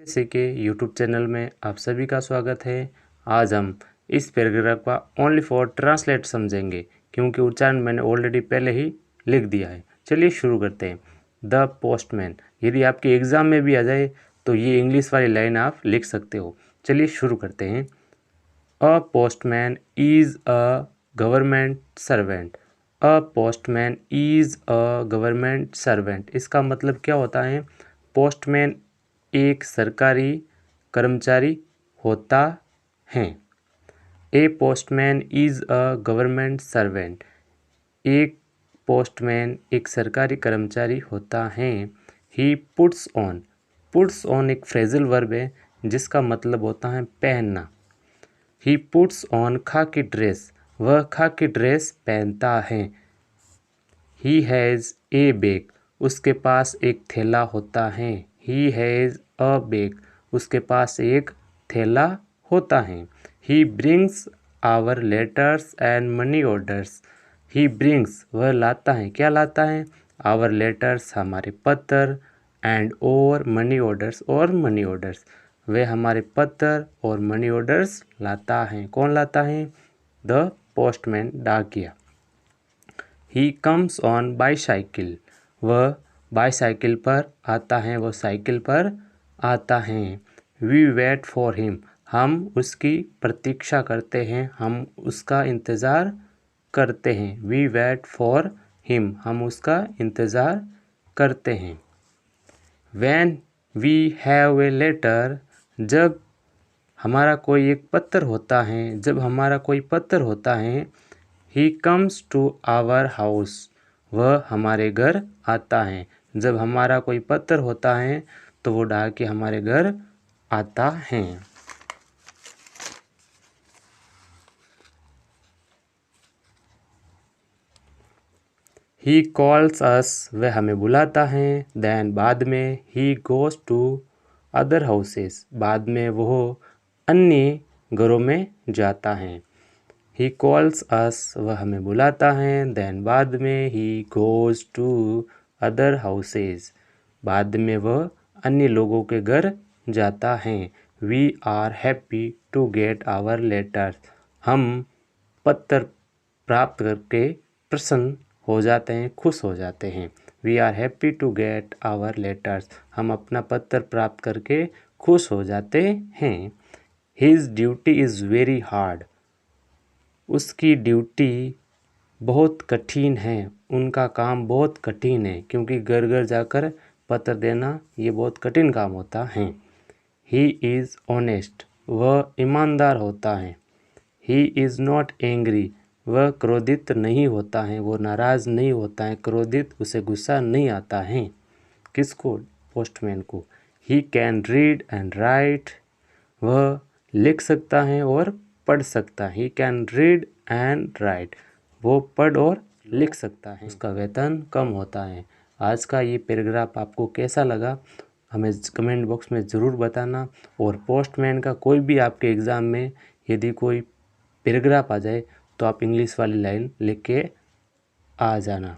जैसे कि YouTube channel में आप सभी का स्वागत है। आज हम इस पैराग्राफ का ओनली फॉर ट्रांसलेट समझेंगे, क्योंकि उच्चारण मैंने ऑलरेडी पहले ही लिख दिया है। चलिए शुरू करते हैं। द पोस्टमैन, यदि आपके एग्ज़ाम में भी आ जाए तो ये इंग्लिश वाली लाइन आप लिख सकते हो। चलिए शुरू करते हैं। अ postman is a government servant. A postman is a government servant, इसका मतलब क्या होता है? पोस्टमैन एक सरकारी कर्मचारी होता है। ए postman is a government servant, एक पोस्टमैन एक सरकारी कर्मचारी होता है। ही पुट्स ऑन एक फ्रेजल वर्ब है जिसका मतलब होता है पहनना। ही पुट्स ऑन खाकी ड्रेस, वह खाकी ड्रेस पहनता है। ही हैज़ ए बैग, उसके पास एक थैला होता है। ही हैज़ अ बैग, उसके पास एक थैला होता है। He brings our letters and money orders. He brings, वह लाता है, क्या लाता है? आवर लेटर्स, हमारे पत्र, एंड और मनी ऑर्डर्स, और मनी ऑर्डर्स, वह हमारे पत्र और मनी ऑर्डर्स लाता है। कौन लाता है? द पोस्टमैन, डाकिया। ही कम्स ऑन बाईसाइकिल, वह बाईसाइकिल पर आता है, वह साइकिल पर आता है। वी वेट फॉर हिम, हम उसकी प्रतीक्षा करते हैं, हम उसका इंतज़ार करते हैं। वी वेट फॉर हिम, हम उसका इंतज़ार करते हैं। When we have a letter, जब हमारा कोई एक पत्र होता है, जब हमारा कोई पत्र होता है। He comes to our house, वह हमारे घर आता है। जब हमारा कोई पत्र होता है तो वो डाक हमारे घर आता है। ही कॉल्स अस, वह हमें बुलाता है। देन, बाद में, he goes to other houses, बाद में वो अन्य घरों में जाता है। ही कॉल्स अस, वह हमें बुलाता है। देन, बाद में, he goes to other houses, बाद में वह अन्य लोगों के घर जाता है। We are happy to get our letters, हम पत्र प्राप्त करके प्रसन्न हो जाते हैं, खुश हो जाते हैं। We are happy to get our letters, हम अपना पत्र प्राप्त करके खुश हो जाते हैं। His duty is very hard, उसकी ड्यूटी बहुत कठिन है, उनका काम बहुत कठिन है, क्योंकि घर घर जाकर पत्र देना ये बहुत कठिन काम होता है। ही इज़ ऑनेस्ट, वह ईमानदार होता है। ही इज़ नॉट एंग्री, वह क्रोधित नहीं होता है, वो नाराज़ नहीं होता है, क्रोधित, उसे गुस्सा नहीं आता है। किसको? पोस्टमैन को। He can read and right, वह लिख सकता है और पढ़ सकता है। He can read and right, वो पढ़ और लिख सकता है। उसका वेतन कम होता है। आज का ये पैराग्राफ आपको कैसा लगा हमें कमेंट बॉक्स में ज़रूर बताना। और पोस्टमैन का कोई भी आपके एग्ज़ाम में यदि कोई पैराग्राफ आ जाए तो आप इंग्लिश वाली लाइन लिख के आ जाना।